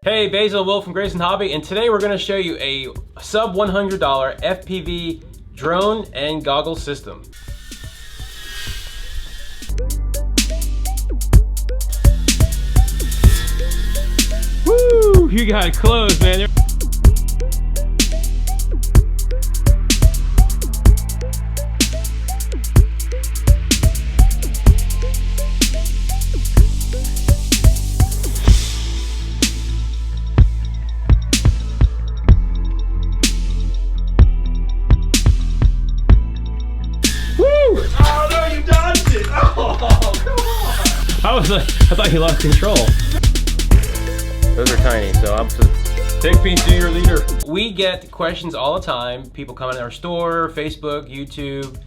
Hey, Basil Will from Grayson Hobby, and today we're going to show you a sub $100 FPV drone and goggle system. Woo! You got it closed, man. Oh no, you dodged it! Oh, come on! I thought you lost control. Those are tiny, so I'm just take me to your leader. We get questions all the time. People come in our store, Facebook, YouTube.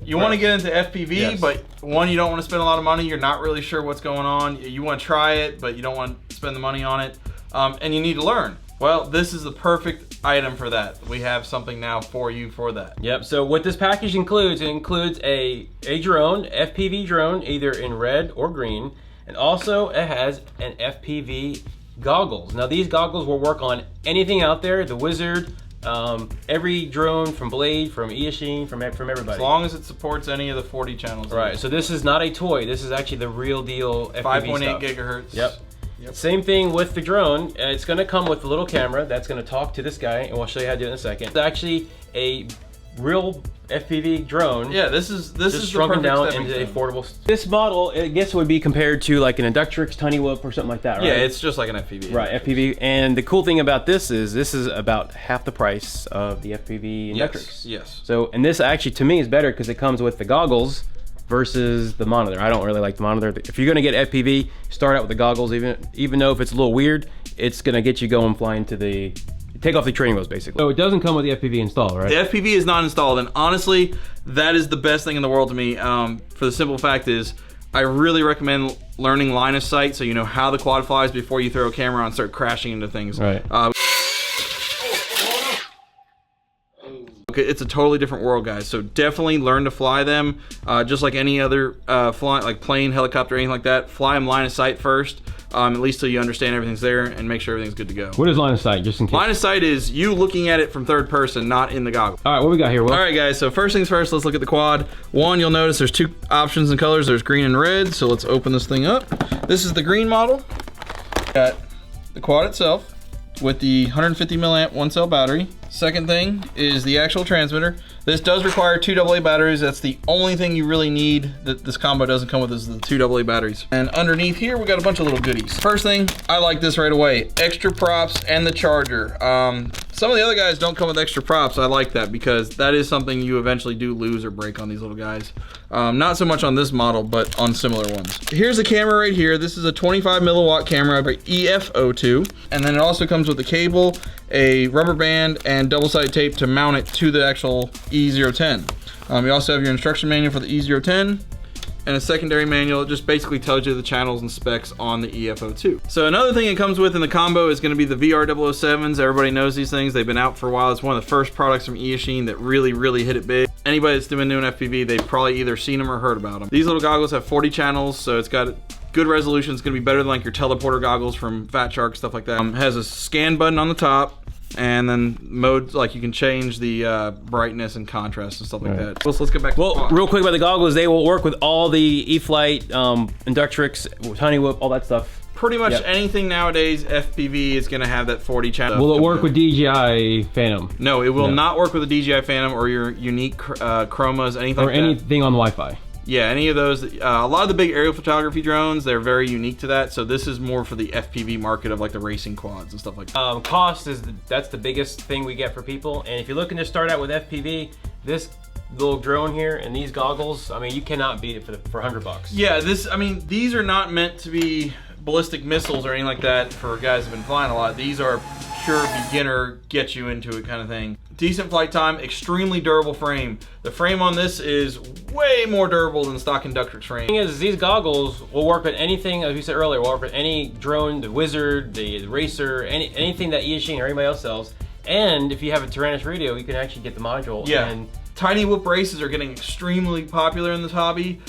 You want to get into FPV, Yes. but one, you don't want to spend a lot of money. You're not really sure what's going on. You want to try it, but you don't want to spend the money on it. And you need to learn. Well, this is the perfect item for that. We have something now for you for that. Yep, so what this package includes, it includes a drone, FPV drone, either in red or green, and also it has an FPV goggles. Now these goggles will work on anything out there, the Wizard, every drone from Blade, from E010, from everybody. As long as it supports any of the 40 channels. Right, so this is not a toy, this is actually the real deal FPV 5.8 gigahertz. Yep. Same thing with the drone. It's going to come with a little camera that's going to talk to this guy, and we'll show you how to do it in a second. It's actually a real FPV drone. Yeah, this is shrunken down into a affordable. This model, I guess, would be compared to like an Inductrix, Tiny Whoop, or something like that, right? Yeah, it's just like an FPV. Right, FPV. And the cool thing about this is about half the price of the FPV Inductrix. Yes. So, and this actually to me is better because it comes with the goggles versus the monitor. I don't really like the monitor. If you're gonna get FPV, start out with the goggles. Even though if it's a little weird, it's gonna get you going flying to the take off the training wheels basically. So it doesn't come with the FPV installed, right? The FPV is not installed, and honestly, that is the best thing in the world to me. For the simple fact is, I really recommend learning line of sight so you know how the quad flies before you throw a camera on and start crashing into things. Right. Okay, it's a totally different world, guys. So definitely learn to fly them, just like any other flying, like plane, helicopter, anything like that. Fly them line of sight first, at least so you understand everything's there and make sure everything's good to go. What is line of sight, just in case? Line of sight is you looking at it from third person, not in the goggle. All right, what we got here, Will? All right, guys, so first things first, let's look at the quad. One, you'll notice there's two options in colors. There's green and red, so let's open this thing up. This is the green model. Got the quad itself with the 150 milliamp one cell battery. Second thing is the actual transmitter. This does require two AA batteries. That's the only thing you really need that this combo doesn't come with is the two AA batteries. And underneath here, we got a bunch of little goodies. First thing, I like this right away. Extra props and the charger. Some of the other guys don't come with extra props. I like that because that is something you eventually do lose or break on these little guys. Not so much on this model, but on similar ones. Here's the camera right here. This is a 25 milliwatt camera by E010. And then it also comes with a cable, a rubber band, and double-sided tape to mount it to the actual E010. You also have your instruction manual for the E010 and a secondary manual. It just basically tells you the channels and specs on the E010. So another thing it comes with in the combo is going to be the VR007s. Everybody knows these things. They've been out for a while. It's one of the first products from E010 that really hit it big. Anybody that's been doing FPV, they've probably either seen them or heard about them. These little goggles have 40 channels, so it's got good resolution. It's going to be better than like your teleporter goggles from Fat Shark, stuff like that. It has a scan button on the top. And then modes, like you can change the brightness and contrast and stuff like that. Let's get back to the quad. Real quick about the goggles, they will work with all the E-Flight, Inductrix, Tiny Whoop, all that stuff. Pretty much anything nowadays, FPV is gonna have that 40 channel. Will it work with DJI Phantom? No, it will not work with a DJI Phantom or your unique chromas, anything or like that. anything on Wi-Fi. Yeah, any of those. A lot of the big aerial photography drones, they're very unique to that. So this is more for the FPV market of like the racing quads and stuff like that. Cost is that's the biggest thing we get for people. And if you're looking to start out with FPV, this little drone here and these goggles, I mean, you cannot beat it for $100. Yeah, I mean, these are not meant to be ballistic missiles or anything like that for guys who've been flying a lot. These are pure beginner, get you into it kind of thing. Decent flight time, extremely durable frame. The frame on this is way more durable than the stock Inductrix frame. The thing is, these goggles will work with anything, as we said earlier, will work with any drone, the Wizard, the Racer, anything that E010 or anybody else sells. And if you have a Tyrannus radio, you can actually get the module and Tiny whoop races are getting extremely popular in this hobby.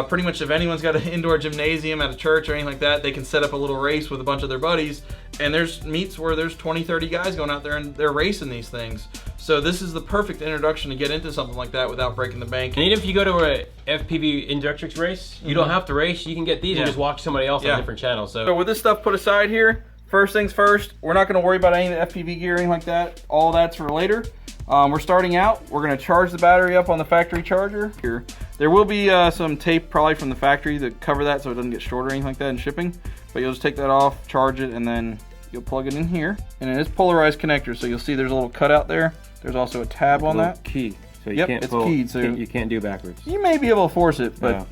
Pretty much if anyone's got an indoor gymnasium at a church or anything like that, they can set up a little race with a bunch of their buddies. And there's meets where there's 20, 30 guys going out there and they're racing these things. So this is the perfect introduction to get into something like that without breaking the bank. And even if you go to a FPV Inductrix race, you don't have to race. You can get these and just watch somebody else on a different channel. So with this stuff put aside here, first things first, we're not going to worry about any of the FPV gear or anything like that. All that's for later. We're starting out. We're going to charge the battery up on the factory charger here. There will be some tape probably from the factory to cover that so it doesn't get short or anything like that in shipping. But you'll just take that off, charge it, and then you'll plug it in here. And it is polarized connector, so you'll see there's a little cutout there. There's also a tab on that. Key. So you can't pull, keyed, so you can't do backwards. You may be able to force it, but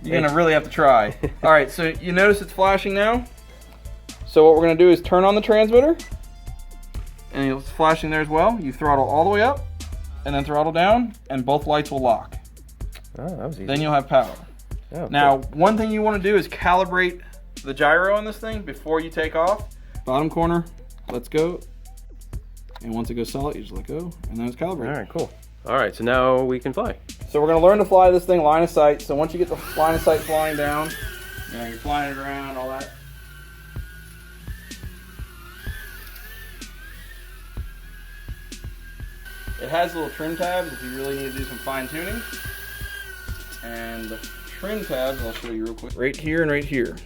you're going to really have to try. All right, so you notice it's flashing now. So what we're going to do is turn on the transmitter. And it's flashing there as well. You throttle all the way up and then throttle down and both lights will lock. Oh, that was easy. Then you'll have power. Oh, now, one thing you want to do is calibrate the gyro on this thing before you take off. Bottom corner, let's go. And once it goes solid, you just let go and then it's calibrated. All right, cool. All right, so now we can fly. So we're going to learn to fly this thing line of sight. So once you get the line of sight flying down, you know, you're flying it around, all that. It has little trim tabs if you really need to do some fine tuning. And the trim tabs, I'll show you real quick. Right here and right here.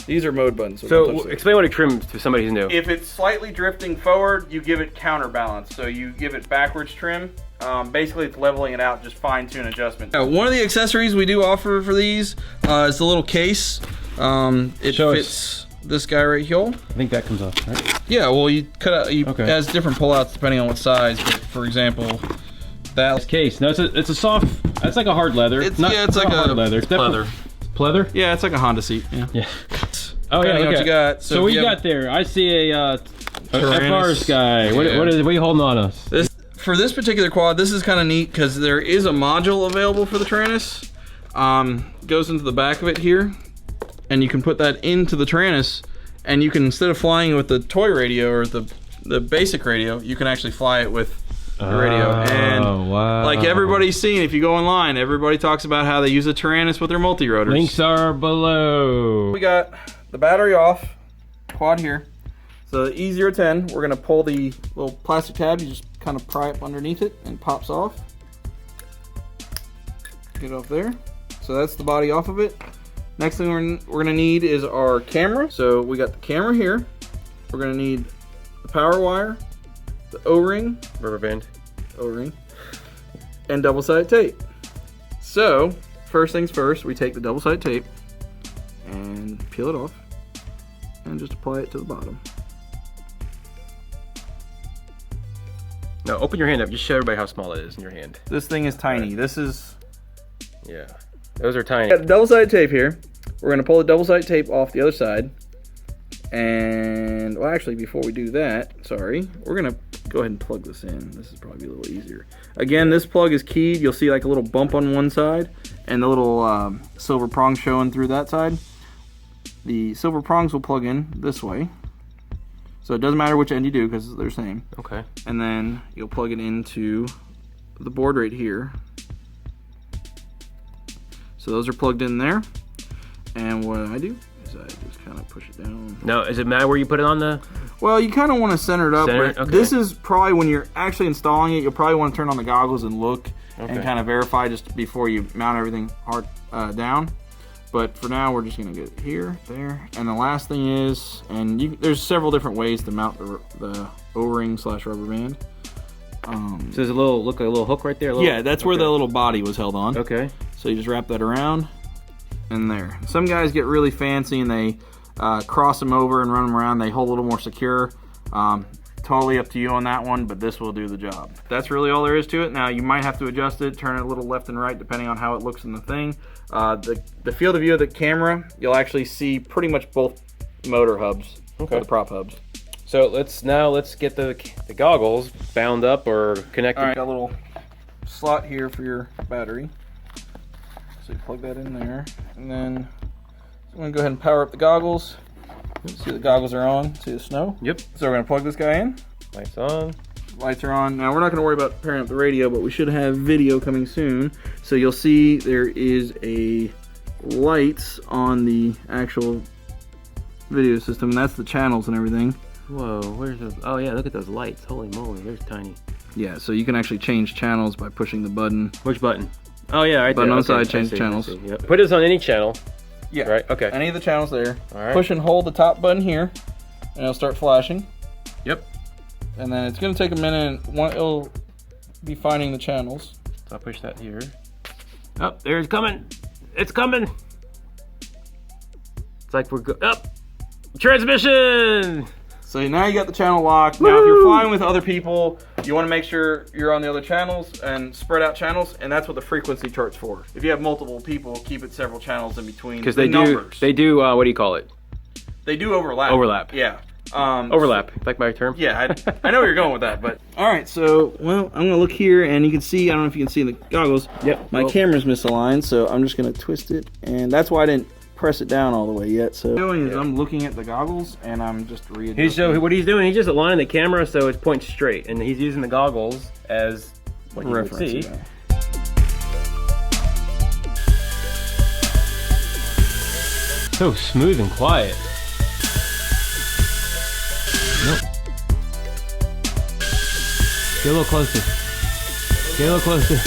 These are mode buttons. So explain what a trim to somebody who's new. If it's slightly drifting forward, you give it counterbalance. So you give it backwards trim. Basically, it's leveling it out, just fine tune adjustment. One of the accessories we do offer for these is the little case. It fits this guy right here. I think that comes off, right? Yeah, well, you cut out. It has different pullouts depending on what size. But for example, this case. No, it's a soft. It's like a hard leather. It's like a hard leather. It's leather. Pleather? Yeah, it's like a Honda seat. Yeah. Oh yeah. Okay. What you got? So what you got there? I see a FR Sky. What are you holding on us? For this particular quad, this is kind of neat because there is a module available for the Taranis. Goes into the back of it here, and you can put that into the Taranis, and you can, instead of flying with the toy radio or the basic radio, you can actually fly it with the radio. And like everybody's seen, if you go online, everybody talks about how they use a Taranis with their multi-rotors. Links are below. We got the battery off, quad here. So the E010, we're gonna pull the little plastic tab, you just kind of pry up underneath it and it pops off. Get it off there. So that's the body off of it. Next thing we're gonna need is our camera. So we got the camera here. We're gonna need the power wire, the O-ring, rubber band, O-ring, and double-sided tape. So first things first, we take the double-sided tape and peel it off and just apply it to the bottom. Now open your hand up, just show everybody how small it is in your hand. This thing is tiny. This is... Yeah, those are tiny. Got the double-sided tape here. We're gonna pull the double-sided tape off the other side. And, well actually before we do that, sorry, we're gonna go ahead and plug this in. This is probably a little easier. Again, this plug is keyed. You'll see like a little bump on one side and the little silver prong showing through that side. The silver prongs will plug in this way. So it doesn't matter which end you do because they're the same. Okay. And then you'll plug it into the board right here. So those are plugged in there. And what I do is I just kind of push it down. Now, does it matter where you put it on the... Well, you kind of want to center it up. Center? Okay. This is probably when you're actually installing it, you'll probably want to turn on the goggles and look and kind of verify just before you mount everything hard down. But for now, we're just going to get it here, there. And the last thing is, and there's several different ways to mount the O-ring / rubber band. So there's a little, look like a little hook right there? Yeah, that's where the little body was held on. Okay. So you just wrap that around and there. Some guys get really fancy and they cross them over and run them around. They hold a little more secure. Totally up to you on that one, but this will do the job. That's really all there is to it. Now you might have to adjust it, turn it a little left and right depending on how it looks in the thing. The field of view of the camera, you'll actually see pretty much both motor hubs, or the prop hubs. So let's get the goggles bound up or connected. All right, got a little slot here for your battery. So you plug that in there, and then I'm gonna go ahead and power up the goggles. See the goggles are on. See the snow? Yep. So we're gonna plug this guy in. Lights on. lights are on. Now we're not going to worry about pairing up the radio, but we should have video coming soon. So you'll see there is a lights on the actual video system. That's the channels and everything. Whoa, where's those? Oh yeah, look at those lights. Holy moly, they're tiny. Yeah, so you can actually change channels by pushing the button. Which button? Oh yeah, right button there. on the side, change channels. Yep. Put this on any channel. Yeah. Right. Okay. Any of the channels there. All right. Push and hold the top button here, and it'll start flashing. Yep. And then it's going to take a minute. It'll be finding the channels. So I'll push that here. Oh, there it's coming. It's coming. It's like we're up. Transmission. So now you got the channel locked. Now if you're flying with other people, you want to make sure you're on the other channels and spread out channels, and that's what the frequency chart's for. If you have multiple people, keep it several channels in between. Because they do what do you call it? They do overlap. Overlap. Yeah. Overlap, like my term. Yeah, I know where you're going with that, but all right. So, well, I'm gonna look here, and you can see. I don't know if you can see in the goggles. Yep. My camera's misaligned, so I'm just gonna twist it, and that's why I didn't press it down all the way yet. So, I'm looking at the goggles, and I'm just readjusting. What he's doing, he's just aligning the camera so it points straight, and he's using the goggles as what you can see. Yeah. So smooth and quiet. Nope. Get a little closer. Get a little closer.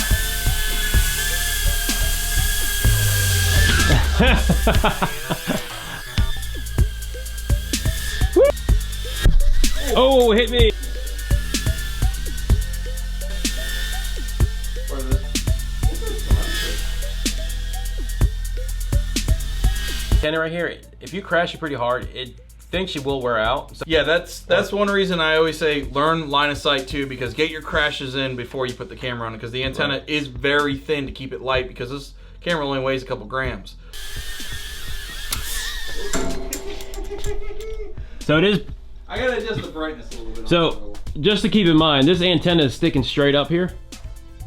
Oh, hit me. Antenna right here, if you crash it pretty hard, it thinks you will wear out. So yeah, that's one reason I always say learn line of sight too, because get your crashes in before you put the camera on it, because the antenna is very thin to keep it light, because this camera only weighs a couple grams. So it is. I gotta adjust the brightness a little bit. So just to keep in mind, this antenna is sticking straight up here.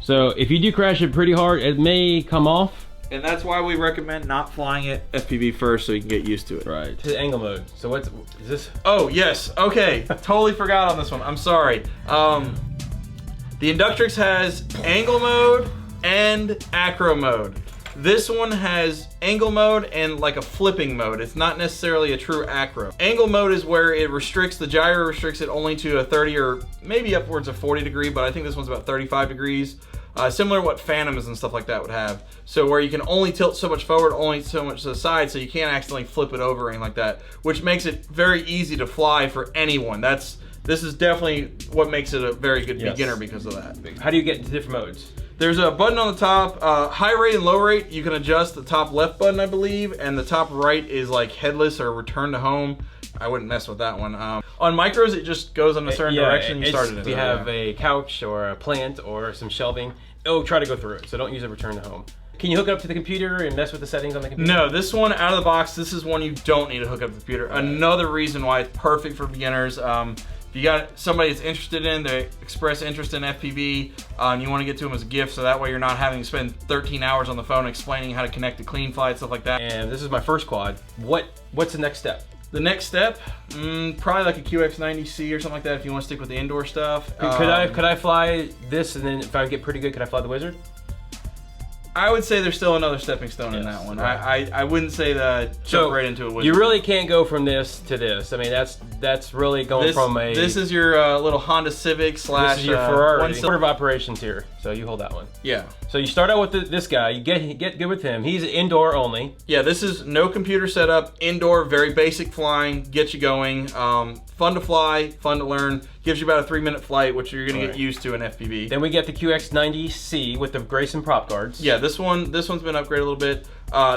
So if you do crash it pretty hard, it may come off. And that's why we recommend not flying it FPV first, so you can get used to it. Right. To angle mode. So is this? Oh yes. Okay. Totally forgot on this one. I'm sorry. The Inductrix has angle mode and acro mode. This one has angle mode and like a flipping mode. It's not necessarily a true acro. Angle mode is where it restricts, the gyro restricts it only to a 30 or maybe upwards of 40 degree, but I think this one's about 35 degrees. Similar to what Phantoms and stuff like that would have. So where you can only tilt so much forward, only so much to the side, so you can't accidentally flip it over or anything like that, which makes it very easy to fly for anyone. This is definitely what makes it a very good beginner because of that. How do you get into different modes? There's a button on the top, high rate and low rate. You can adjust the top left button, I believe, and the top right is like headless or return to home. I wouldn't mess with that one. On micros, it just goes in a certain direction. You start it. If you have a couch or a plant or some shelving, it'll try to go through it. So don't use a return to home. Can you hook it up to the computer and mess with the settings on the computer? No, this one out of the box, this is one you don't need to hook up to the computer. Right. Another reason why it's perfect for beginners. If you got somebody that's interested in, they express interest in FPV, and you want to get to them as a gift, so that way you're not having to spend 13 hours on the phone explaining how to connect to clean flight, stuff like that. And this is my first quad. What's the next step? The next step, probably like a QX90C or something like that if you want to stick with the indoor stuff. Could I fly this, and then if I get pretty good, could I fly the Wizard? I would say there's still another stepping stone in that one. Right. I wouldn't say that jump right into a Wizard. You really can't go from this to this. I mean, that's really going from a... This is your little Honda Civic slash... This is your Ferrari. Order of operations here, so you hold that one. Yeah. So you start out with this guy. You get good with him. He's indoor only. Yeah, this is no computer setup, indoor, very basic flying, get you going. Fun to fly, fun to learn. Gives you about a 3-minute flight, which you're gonna get used to in FPV. Then we get the QX90C with the Grayson prop guards. Yeah, this one's been upgraded a little bit.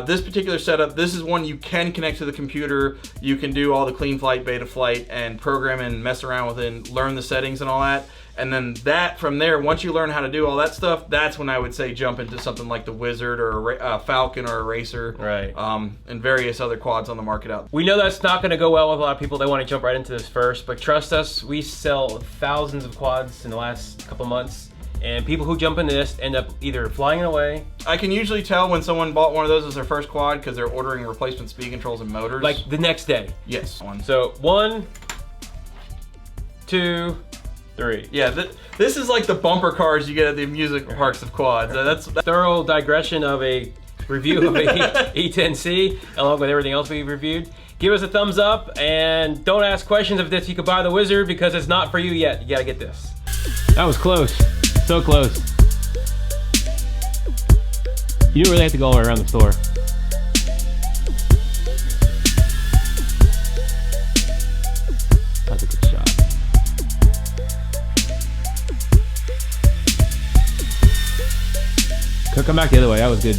This particular setup, this is one you can connect to the computer. You can do all the clean flight, beta flight, and program and mess around with it and learn the settings and all that. And then from there, once you learn how to do all that stuff, that's when I would say jump into something like the Wizard or a Falcon or a Racer. Right. And various other quads on the market out. We know that's not going to go well with a lot of people. They want to jump right into this first, but trust us, we sell thousands of quads in the last couple months. And people who jump into this end up either flying away. I can usually tell when someone bought one of those as their first quad because they're ordering replacement speed controls and motors. Like the next day. Yes. So 1, 2, 3. Yeah, this is like the bumper cars you get at the amusement parks of quads. That's Thorough digression of a review of a E010C, along with everything else we've reviewed. Give us a thumbs up, and don't ask questions of this. You can buy the Wizard because it's not for you yet. You gotta get this. That was close. So close. You didn't really have to go all the way around the store. That's a good shot. Come back the other way. That was good.